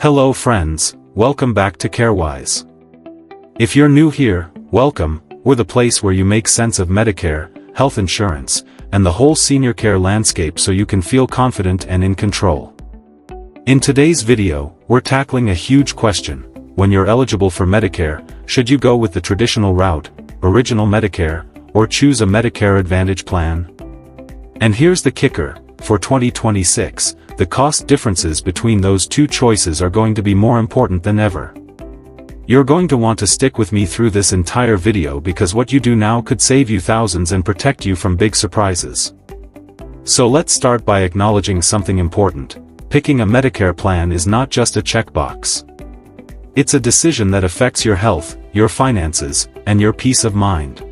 Hello friends, welcome back to Carewise. If you're new here, welcome. We're the place where you make sense of Medicare, health insurance, and the whole senior care landscape so you can feel confident and in control. In today's video, we're tackling a huge question. When you're eligible for Medicare, should you go with the traditional route, original Medicare, or choose a Medicare Advantage plan? And here's the kicker, for 2026, the cost differences between those two choices are going to be more important than ever. You're going to want to stick with me through this entire video because what you do now could save you thousands and protect you from big surprises. So let's start by acknowledging something important. Picking a Medicare plan is not just a checkbox. It's a decision that affects your health, your finances, and your peace of mind.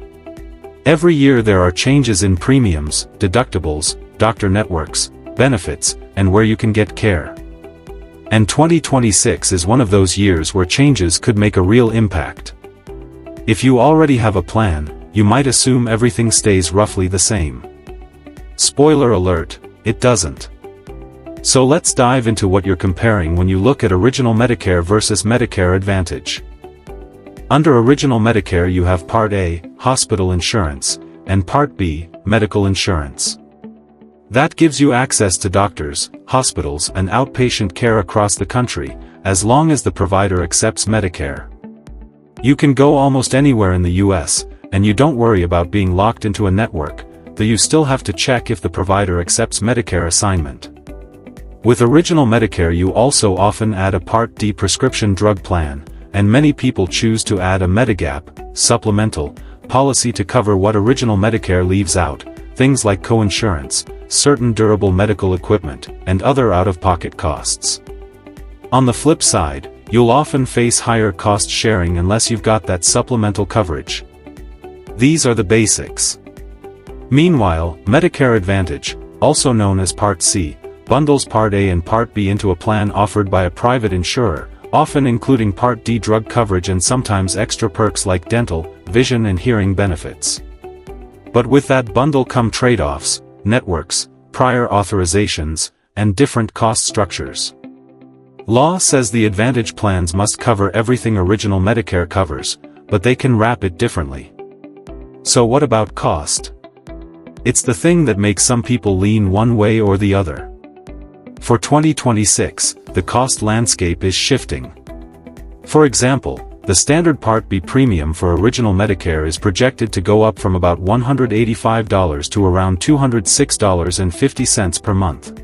Every year there are changes in premiums, deductibles, doctor networks, benefits, and where you can get care. And 2026 is one of those years where changes could make a real impact. If you already have a plan, you might assume everything stays roughly the same. Spoiler alert, it doesn't. So let's dive into what you're comparing when you look at Original Medicare versus Medicare Advantage. Under Original Medicare you have Part A, hospital insurance, and Part B, medical insurance. That gives you access to doctors, hospitals, and outpatient care across the country, as long as the provider accepts Medicare. You can go almost anywhere in the US, and you don't worry about being locked into a network, though you still have to check if the provider accepts Medicare assignment. With Original Medicare you also often add a Part D prescription drug plan, and many people choose to add a Medigap, supplemental, policy to cover what Original Medicare leaves out, things like coinsurance, certain durable medical equipment, and other out-of-pocket costs. On the flip side, you'll often face higher cost sharing unless you've got that supplemental coverage. These are the basics. Meanwhile, Medicare Advantage, also known as Part C, bundles Part A and Part B into a plan offered by a private insurer, often including Part D drug coverage and sometimes extra perks like dental, vision and hearing benefits. But with that bundle come trade-offs, networks, prior authorizations, and different cost structures. Law says the Advantage plans must cover everything Original Medicare covers, but they can wrap it differently. So what about cost? It's the thing that makes some people lean one way or the other. For 2026, the cost landscape is shifting. For example, the standard Part B premium for Original Medicare is projected to go up from about $185 to around $206.50 per month.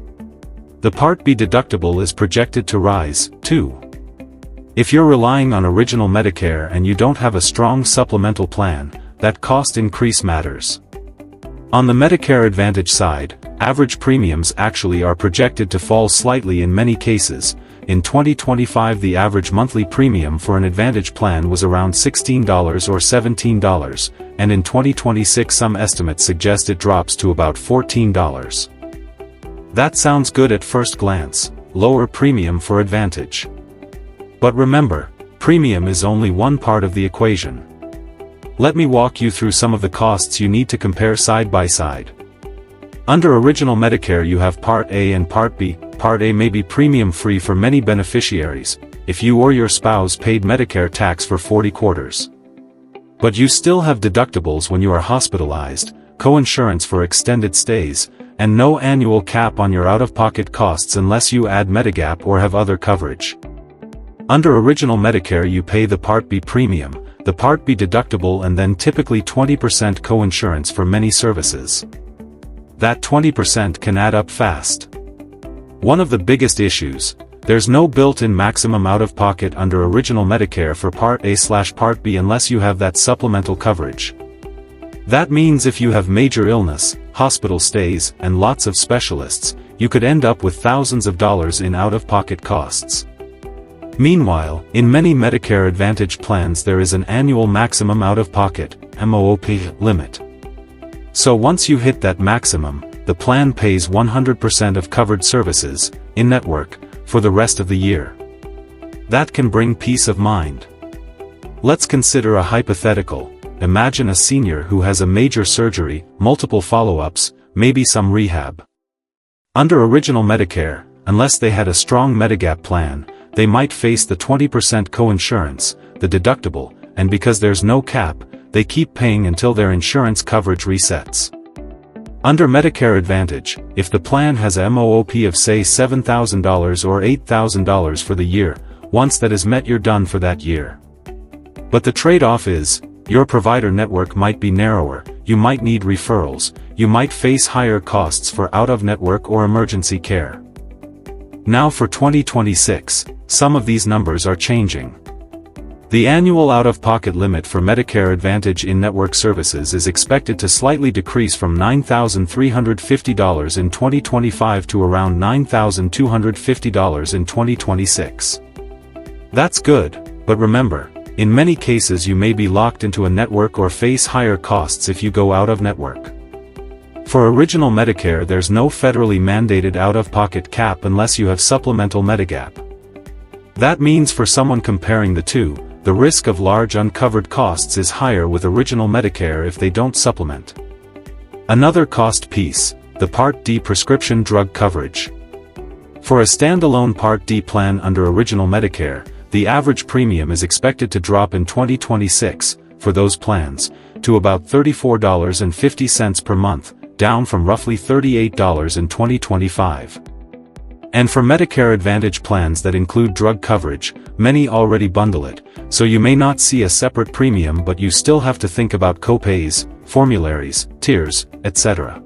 The Part B deductible is projected to rise, too. If you're relying on Original Medicare and you don't have a strong supplemental plan, that cost increase matters. On the Medicare Advantage side, average premiums actually are projected to fall slightly in many cases. In 2025 the average monthly premium for an Advantage plan was around $16 or $17, and in 2026 some estimates suggest it drops to about $14. That sounds good at first glance, lower premium for Advantage. But remember, premium is only one part of the equation. Let me walk you through some of the costs you need to compare side by side. Under Original Medicare you have Part A and Part B. Part A may be premium-free for many beneficiaries, if you or your spouse paid Medicare tax for 40 quarters. But you still have deductibles when you are hospitalized, coinsurance for extended stays, and no annual cap on your out-of-pocket costs unless you add Medigap or have other coverage. Under Original Medicare you pay the Part B premium, the Part B deductible and then typically 20% coinsurance for many services. That 20% can add up fast. One of the biggest issues, there's no built-in maximum out-of-pocket under Original Medicare for Part A/Part B unless you have that supplemental coverage. That means if you have major illness, hospital stays, and lots of specialists, you could end up with thousands of dollars in out-of-pocket costs. Meanwhile, in many Medicare Advantage plans there is an annual maximum out-of-pocket (MOOP) limit. So once you hit that maximum, the plan pays 100% of covered services, in-network, for the rest of the year. That can bring peace of mind. Let's consider a hypothetical. Imagine a senior who has a major surgery, multiple follow-ups, maybe some rehab. Under Original Medicare, unless they had a strong Medigap plan, they might face the 20% co-insurance, the deductible, and because there's no cap, they keep paying until their insurance coverage resets. Under Medicare Advantage, if the plan has a MOOP of say $7,000 or $8,000 for the year, once that is met you're done for that year. But the trade-off is, your provider network might be narrower, you might need referrals, you might face higher costs for out-of-network or emergency care. Now for 2026, some of these numbers are changing. The annual out-of-pocket limit for Medicare Advantage in-network services is expected to slightly decrease from $9,350 in 2025 to around $9,250 in 2026. That's good, but remember, in many cases you may be locked into a network or face higher costs if you go out of network. For Original Medicare there's no federally mandated out-of-pocket cap unless you have supplemental Medigap. That means for someone comparing the two, the risk of large uncovered costs is higher with Original Medicare if they don't supplement. Another cost piece, the Part D prescription drug coverage. For a standalone Part D plan under Original Medicare, the average premium is expected to drop in 2026, for those plans, to about $34.50 per month, down from roughly $38 in 2025. And for Medicare Advantage plans that include drug coverage, many already bundle it, so you may not see a separate premium but you still have to think about copays, formularies, tiers, etc.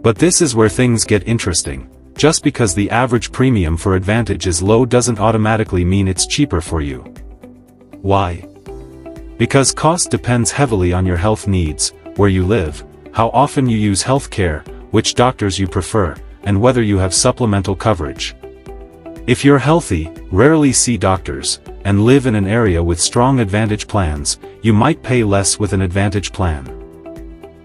But this is where things get interesting. Just because the average premium for Advantage is low doesn't automatically mean it's cheaper for you. Why? Because cost depends heavily on your health needs, where you live, how often you use health care, which doctors you prefer, and whether you have supplemental coverage. If you're healthy, rarely see doctors, and live in an area with strong Advantage plans, you might pay less with an Advantage plan.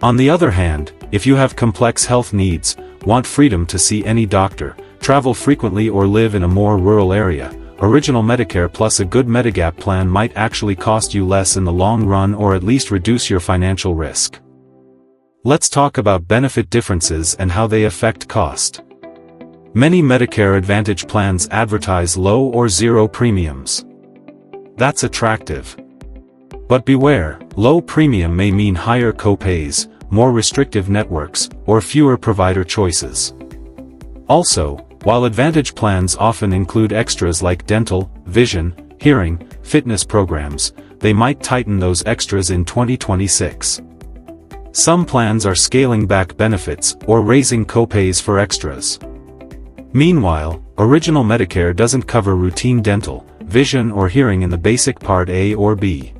On the other hand, if you have complex health needs, want freedom to see any doctor, travel frequently or live in a more rural area, Original Medicare plus a good Medigap plan might actually cost you less in the long run or at least reduce your financial risk. Let's talk about benefit differences and how they affect cost. Many Medicare Advantage plans advertise low or zero premiums. That's attractive. But beware, low premium may mean higher copays, more restrictive networks, or fewer provider choices. Also, while Advantage plans often include extras like dental, vision, hearing, fitness programs, they might tighten those extras in 2026. Some plans are scaling back benefits or raising copays for extras. Meanwhile, Original Medicare doesn't cover routine dental, vision or hearing in the basic Part A or B.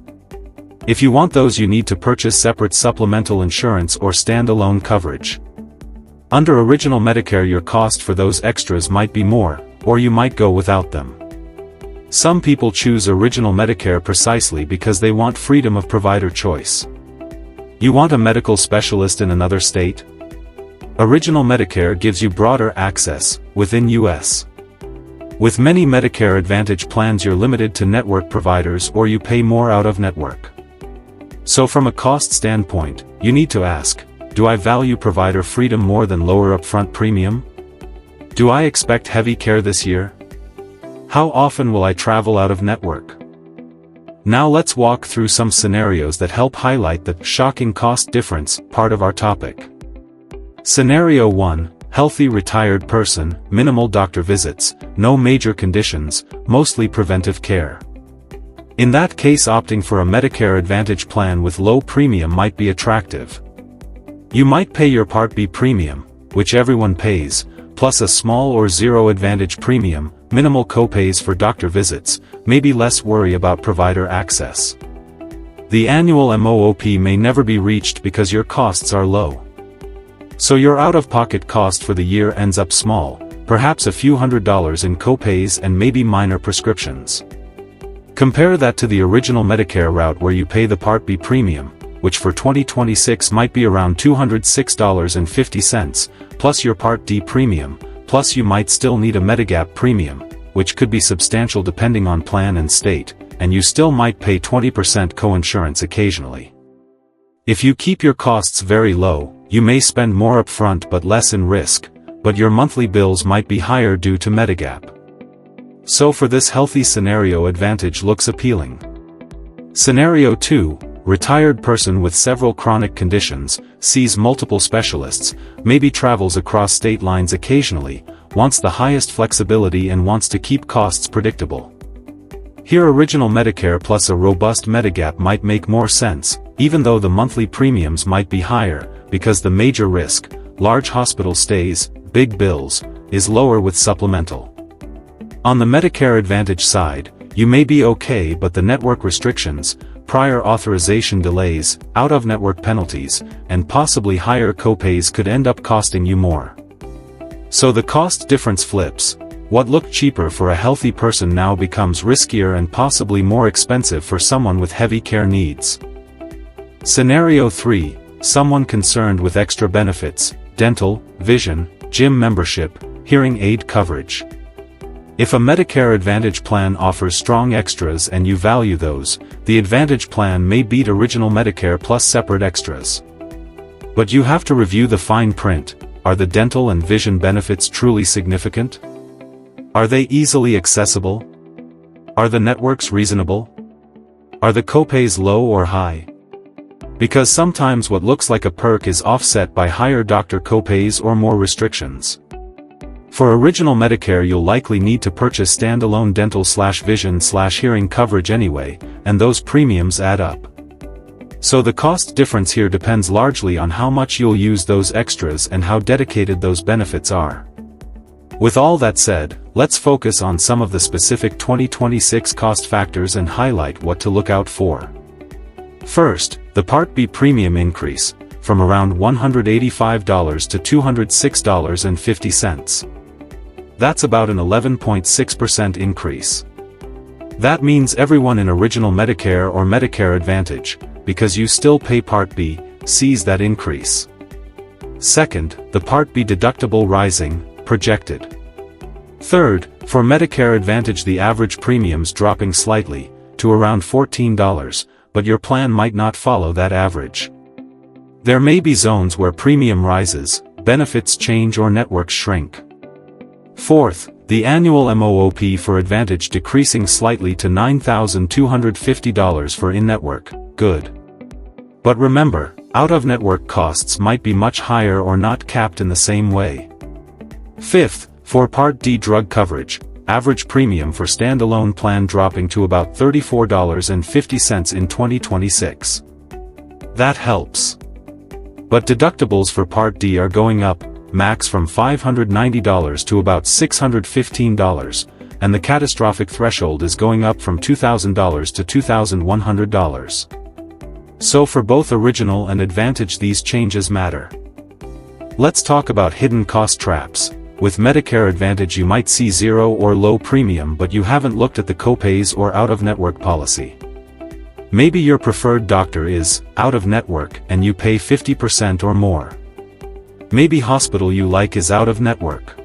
If you want those you need to purchase separate supplemental insurance or standalone coverage. Under Original Medicare your cost for those extras might be more, or you might go without them. Some people choose Original Medicare precisely because they want freedom of provider choice. You want a medical specialist in another state? Original Medicare gives you broader access, within U.S. With many Medicare Advantage plans you're limited to network providers or you pay more out of network. So from a cost standpoint, you need to ask, do I value provider freedom more than lower upfront premium? Do I expect heavy care this year? How often will I travel out of network? Now let's walk through some scenarios that help highlight the shocking cost difference part of our topic. Scenario 1, healthy retired person, minimal doctor visits, no major conditions, mostly preventive care. In that case opting for a Medicare Advantage plan with low premium might be attractive. You might pay your Part B premium, which everyone pays, plus a small or zero Advantage premium, minimal copays for doctor visits, maybe less worry about provider access. The annual MOOP may never be reached because your costs are low. So your out-of-pocket cost for the year ends up small, perhaps a few $100s in copays and maybe minor prescriptions. Compare that to the Original Medicare route where you pay the Part B premium, which for 2026 might be around $206.50, plus your Part D premium, plus you might still need a Medigap premium, which could be substantial depending on plan and state, and you still might pay 20% co-insurance occasionally. If you keep your costs very low, you may spend more upfront but less in risk, but your monthly bills might be higher due to Medigap. So for this healthy scenario, Advantage looks appealing. Scenario 2, retired person with several chronic conditions, sees multiple specialists, maybe travels across state lines occasionally, wants the highest flexibility and wants to keep costs predictable. Here Original Medicare plus a robust Medigap might make more sense, even though the monthly premiums might be higher, because the major risk, large hospital stays, big bills, is lower with supplemental. On the Medicare Advantage side, you may be okay, but the network restrictions, prior authorization delays, out-of-network penalties, and possibly higher copays could end up costing you more. So the cost difference flips. What looked cheaper for a healthy person now becomes riskier and possibly more expensive for someone with heavy care needs. Scenario 3, someone concerned with extra benefits, dental, vision, gym membership, hearing aid coverage. If a Medicare Advantage plan offers strong extras and you value those, the Advantage plan may beat Original Medicare plus separate extras. But you have to review the fine print. Are the dental and vision benefits truly significant? Are they easily accessible? Are the networks reasonable? Are the copays low or high? Because sometimes what looks like a perk is offset by higher doctor copays or more restrictions. For Original Medicare, you'll likely need to purchase standalone dental/vision/hearing coverage anyway, and those premiums add up. So the cost difference here depends largely on how much you'll use those extras and how dedicated those benefits are. With all that said, let's focus on some of the specific 2026 cost factors and highlight what to look out for. First, the Part B premium increase, from around $185 to $206.50. That's about an 11.6% increase. That means everyone in Original Medicare or Medicare Advantage, because you still pay Part B, sees that increase. Second, the Part B deductible rising, projected. Third, for Medicare Advantage the average premiums dropping slightly, to around $14, but your plan might not follow that average. There may be zones where premium rises, benefits change or networks shrink. Fourth, the annual MOOP for Advantage decreasing slightly to $9,250 for in-network, good. But remember, out-of-network costs might be much higher or not capped in the same way. Fifth, for Part D drug coverage, average premium for standalone plan dropping to about $34.50 in 2026. That helps. But deductibles for Part D are going up, max from $590 to about $615, and the catastrophic threshold is going up from $2,000 to $2,100. So for both Original and Advantage these changes matter. Let's talk about hidden cost traps. With Medicare Advantage you might see zero or low premium, but you haven't looked at the copays or out-of-network policy. Maybe your preferred doctor is out-of-network and you pay 50% or more. Maybe hospital you like is out-of-network.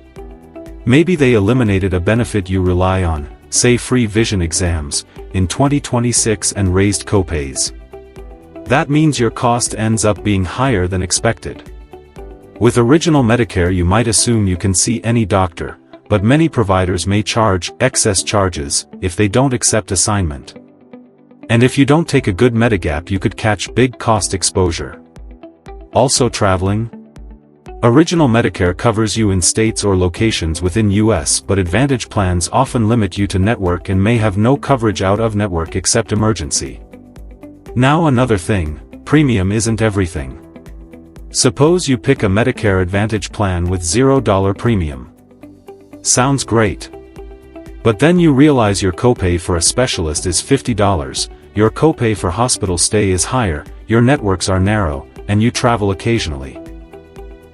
Maybe they eliminated a benefit you rely on, say free vision exams, in 2026 and raised copays. That means your cost ends up being higher than expected. With Original Medicare you might assume you can see any doctor, but many providers may charge excess charges if they don't accept assignment. And if you don't take a good Medigap you could catch big cost exposure. Also traveling? Original Medicare covers you in states or locations within US, but Advantage plans often limit you to network and may have no coverage out of network except emergency. Now another thing, premium isn't everything. Suppose you pick a Medicare Advantage plan with $0 premium. Sounds great. But then you realize your copay for a specialist is $50, your copay for hospital stay is higher, your networks are narrow, and you travel occasionally.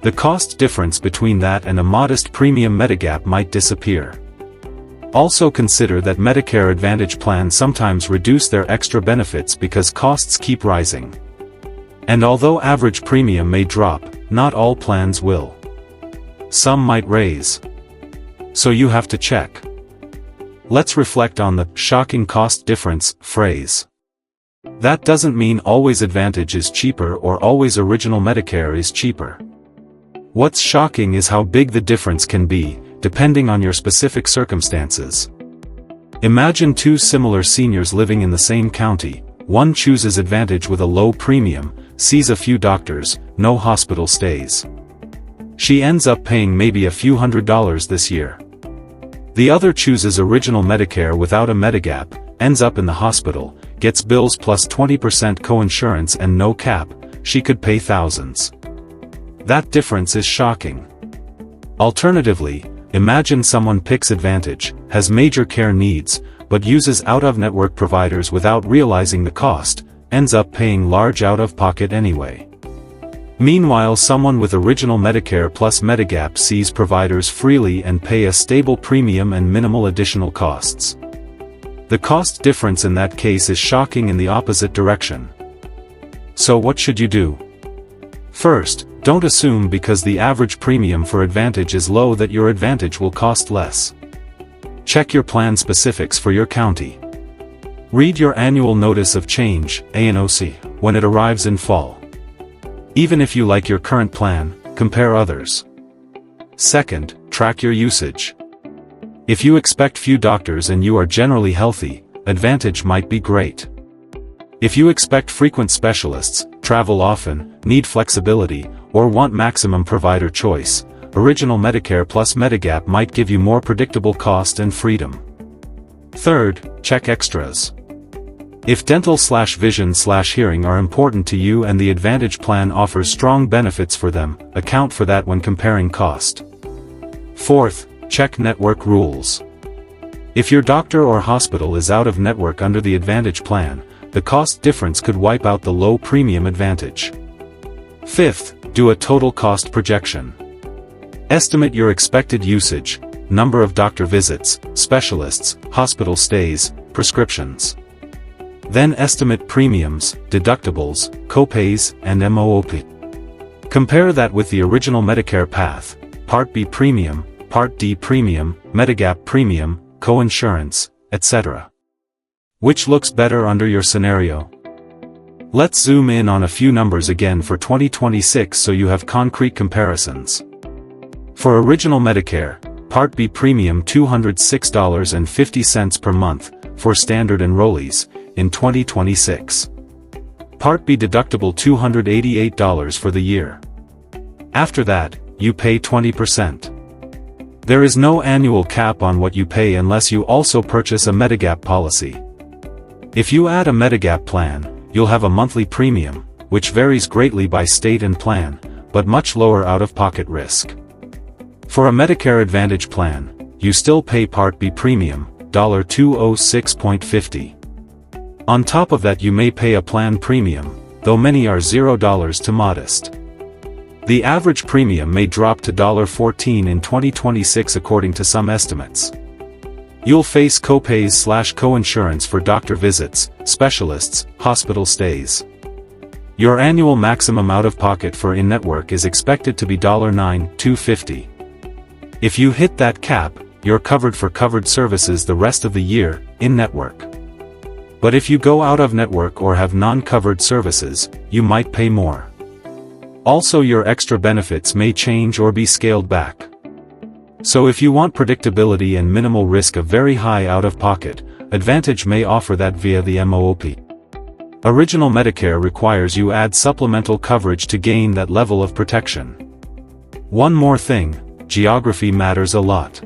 The cost difference between that and a modest premium Medigap might disappear. Also consider that Medicare Advantage plans sometimes reduce their extra benefits because costs keep rising. And although average premium may drop, not all plans will. Some might raise. So you have to check. Let's reflect on the shocking cost difference phrase. That doesn't mean always Advantage is cheaper or always Original Medicare is cheaper. What's shocking is how big the difference can be, depending on your specific circumstances. Imagine two similar seniors living in the same county. One chooses Advantage with a low premium, sees a few doctors, no hospital stays. She ends up paying maybe a few $100s this year. The other chooses Original Medicare without a Medigap, ends up in the hospital, gets bills plus 20% co-insurance and no cap. She could pay thousands. That difference is shocking. Alternatively, imagine someone picks Advantage, has major care needs, but uses out-of-network providers without realizing the cost, ends up paying large out-of-pocket anyway. Meanwhile, someone with Original Medicare plus Medigap sees providers freely and pay a stable premium and minimal additional costs. The cost difference in that case is shocking in the opposite direction. So what should you do? First, don't assume because the average premium for Advantage is low that your Advantage will cost less. Check your plan specifics for your county. Read your annual notice of change, ANOC, when it arrives in fall. Even if you like your current plan, compare others. Second, track your usage. If you expect few doctors and you are generally healthy, Advantage might be great. If you expect frequent specialists, travel often, need flexibility, or want maximum provider choice, Original Medicare plus Medigap might give you more predictable cost and freedom. Third, check extras. If dental/vision/hearing are important to you and the Advantage plan offers strong benefits for them, account for that when comparing cost. Fourth, check network rules. If your doctor or hospital is out of network under the Advantage plan, the cost difference could wipe out the low premium Advantage. Fifth, do a total cost projection. Estimate your expected usage, number of doctor visits, specialists, hospital stays, prescriptions. Then estimate premiums, deductibles, copays, and MOOP. Compare that with the Original Medicare path, Part B premium, Part D premium, Medigap premium, co-insurance, etc. Which looks better under your scenario? Let's zoom in on a few numbers again for 2026 so you have concrete comparisons. For Original Medicare, Part B premium $206.50 per month, for standard enrollees, in 2026. Part B deductible $288 for the year. After that, you pay 20%. There is no annual cap on what you pay unless you also purchase a Medigap policy. If you add a Medigap plan, you'll have a monthly premium, which varies greatly by state and plan, but much lower out-of-pocket risk. For a Medicare Advantage plan, you still pay Part B premium, $206.50. On top of that you may pay a plan premium, though many are $0 to modest. The average premium may drop to $14 in 2026 according to some estimates. You'll face copays/co-insurance for doctor visits, specialists, hospital stays. Your annual maximum out-of-pocket for in-network is expected to be $9,250. If you hit that cap, you're covered for covered services the rest of the year, in-network. But if you go out of network or have non-covered services, you might pay more. Also, your extra benefits may change or be scaled back. So if you want predictability and minimal risk of very high out-of-pocket, Advantage may offer that via the MOOP. Original Medicare requires you add supplemental coverage to gain that level of protection. One more thing, geography matters a lot.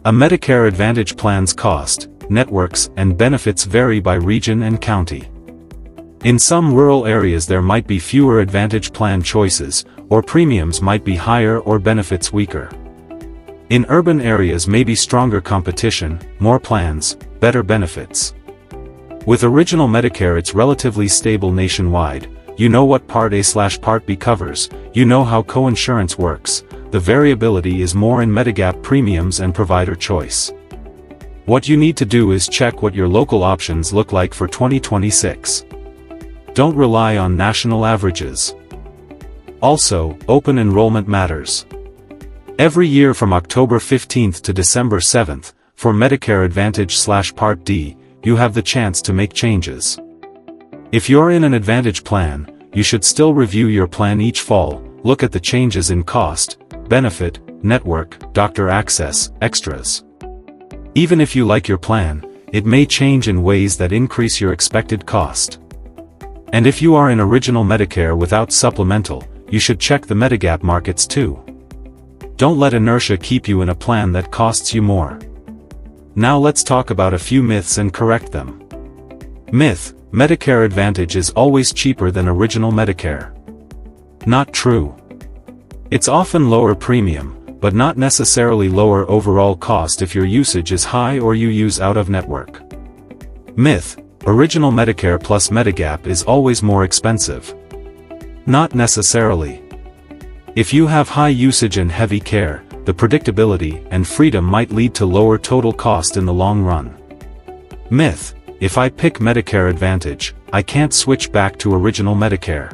A Medicare Advantage plan's cost, networks, and benefits vary by region and county. In some rural areas there might be fewer Advantage plan choices, or premiums might be higher or benefits weaker. In urban areas may be stronger competition, more plans, better benefits. With Original Medicare it's relatively stable nationwide. You know what Part A/Part B covers, you know how co-insurance works. The variability is more in Medigap premiums and provider choice. What you need to do is check what your local options look like for 2026. Don't rely on national averages. Also, open enrollment matters. Every year from October 15th to December 7th, for Medicare Advantage/Part D, you have the chance to make changes. If you're in an Advantage plan, you should still review your plan each fall, look at the changes in cost, benefit, network, doctor access, extras. Even if you like your plan, it may change in ways that increase your expected cost. And if you are in Original Medicare without supplemental, you should check the Medigap markets too. Don't let inertia keep you in a plan that costs you more. Now let's talk about a few myths and correct them. Myth: Medicare Advantage is always cheaper than Original Medicare. Not true. It's often lower premium, but not necessarily lower overall cost if your usage is high or you use out-of-network. Myth: Original Medicare plus Medigap is always more expensive. Not necessarily. If you have high usage and heavy care, the predictability and freedom might lead to lower total cost in the long run. Myth: If I pick Medicare Advantage, I can't switch back to Original Medicare.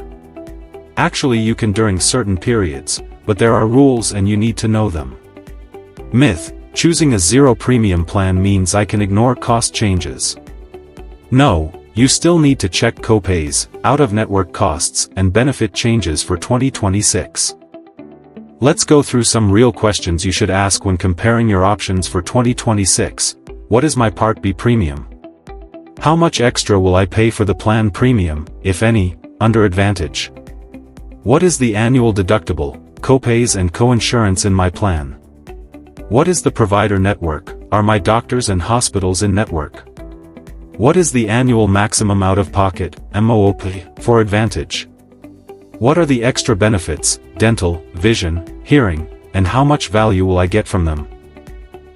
Actually, you can during certain periods, but there are rules and you need to know them. Myth: Choosing a zero premium plan means I can ignore cost changes. No, you still need to check copays, out-of-network costs, and benefit changes for 2026. Let's go through some real questions you should ask when comparing your options for 2026. What is my Part B premium? How much extra will I pay for the plan premium, if any, under Advantage? What is the annual deductible, copays and co-insurance in my plan? What is the provider network? Are my doctors and hospitals in network? What is the annual maximum out-of-pocket, MOP, for Advantage? What are the extra benefits, dental, vision, hearing, and how much value will I get from them?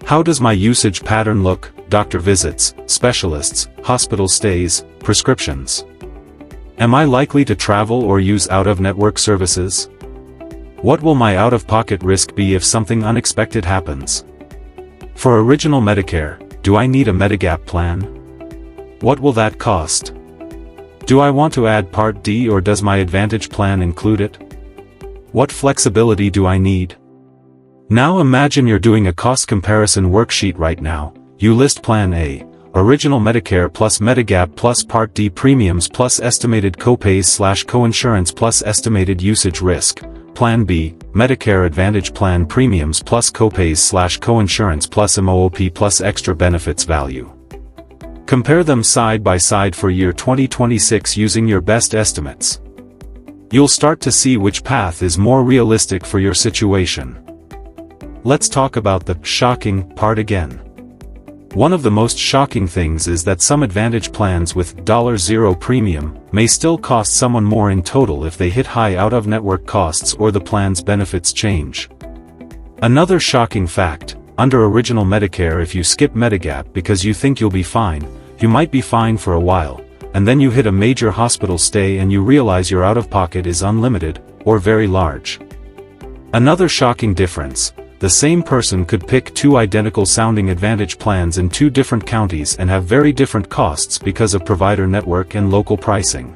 How does my usage pattern look, doctor visits, specialists, hospital stays, prescriptions? Am I likely to travel or use out-of-network services? What will my out-of-pocket risk be if something unexpected happens? For Original Medicare, do I need a Medigap plan? What will that cost? Do I want to add Part D or does my Advantage plan include it? What flexibility do I need? Now imagine you're doing a cost comparison worksheet right now. You list Plan A, Original Medicare plus Medigap plus Part D premiums plus estimated copays/co-insurance plus estimated usage risk. Plan B, Medicare Advantage plan premiums plus copays/co-insurance plus MOP plus extra benefits value. Compare them side by side for year 2026 using your best estimates. You'll start to see which path is more realistic for your situation. Let's talk about the shocking part again. One of the most shocking things is that some Advantage plans with $0 premium may still cost someone more in total if they hit high out-of-network costs or the plan's benefits change. Another shocking fact: under Original Medicare, if you skip Medigap because you think you'll be fine, you might be fine for a while, and then you hit a major hospital stay and you realize your out-of-pocket is unlimited, or very large. Another shocking difference: the same person could pick two identical sounding Advantage plans in two different counties and have very different costs because of provider network and local pricing.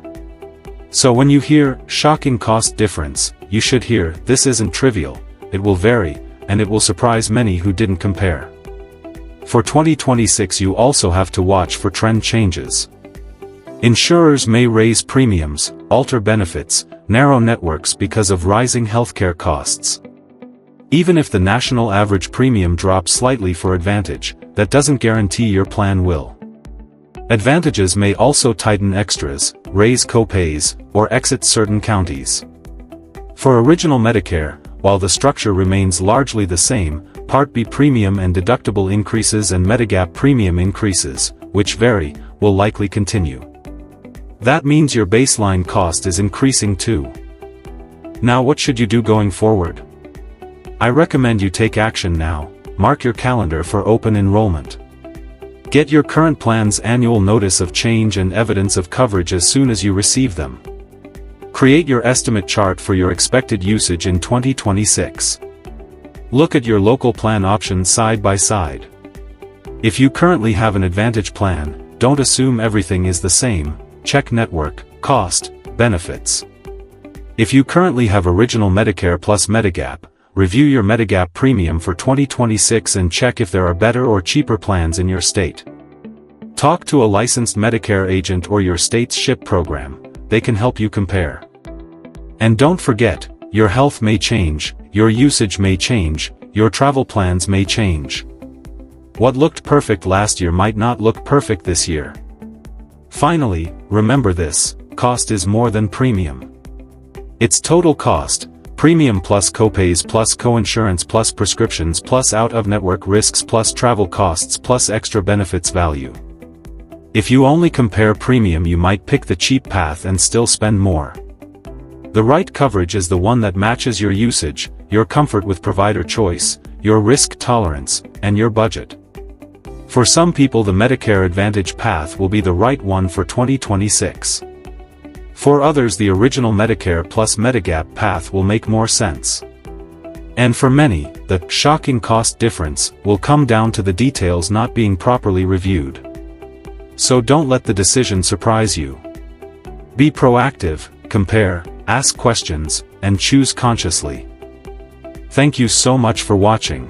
So when you hear shocking cost difference, you should hear this isn't trivial, it will vary, and it will surprise many who didn't compare. For 2026 you also have to watch for trend changes. Insurers may raise premiums, alter benefits, narrow networks because of rising healthcare costs. Even if the national average premium drops slightly for Advantage, that doesn't guarantee your plan will. Advantages may also tighten extras, raise copays, or exit certain counties. For Original Medicare, while the structure remains largely the same, Part B premium and deductible increases and Medigap premium increases, which vary, will likely continue. That means your baseline cost is increasing too. Now what should you do going forward? I recommend you take action now. Mark your calendar for open enrollment. Get your current plan's annual notice of change and evidence of coverage as soon as you receive them. Create your estimate chart for your expected usage in 2026. Look at your local plan options side by side. If you currently have an Advantage plan, don't assume everything is the same. Check network, cost, benefits. If you currently have Original Medicare plus Medigap, review your Medigap premium for 2026 and check if there are better or cheaper plans in your state. Talk to a licensed Medicare agent or your state's SHIP program, they can help you compare. And don't forget, your health may change, your usage may change, your travel plans may change. What looked perfect last year might not look perfect this year. Finally, remember this: cost is more than premium. It's total cost, premium plus copays plus coinsurance plus prescriptions plus out-of-network risks plus travel costs plus extra benefits value. If you only compare premium, you might pick the cheap path and still spend more. The right coverage is the one that matches your usage, your comfort with provider choice, your risk tolerance, and your budget. For some people, the Medicare Advantage path will be the right one for 2026. For others, the original Medicare plus Medigap path will make more sense. And for many, the shocking cost difference will come down to the details not being properly reviewed. So don't let the decision surprise you. Be proactive, compare, ask questions, and choose consciously. Thank you so much for watching.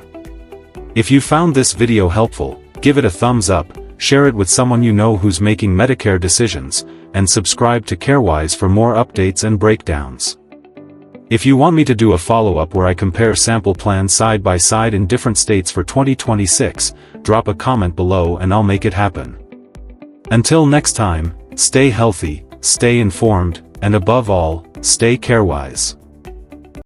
If you found this video helpful, give it a thumbs up, share it with someone you know who's making Medicare decisions, and subscribe to Carewise for more updates and breakdowns. If you want me to do a follow-up where I compare sample plans side by side in different states for 2026, drop a comment below and I'll make it happen. Until next time, stay healthy, stay informed, and above all, stay Carewise.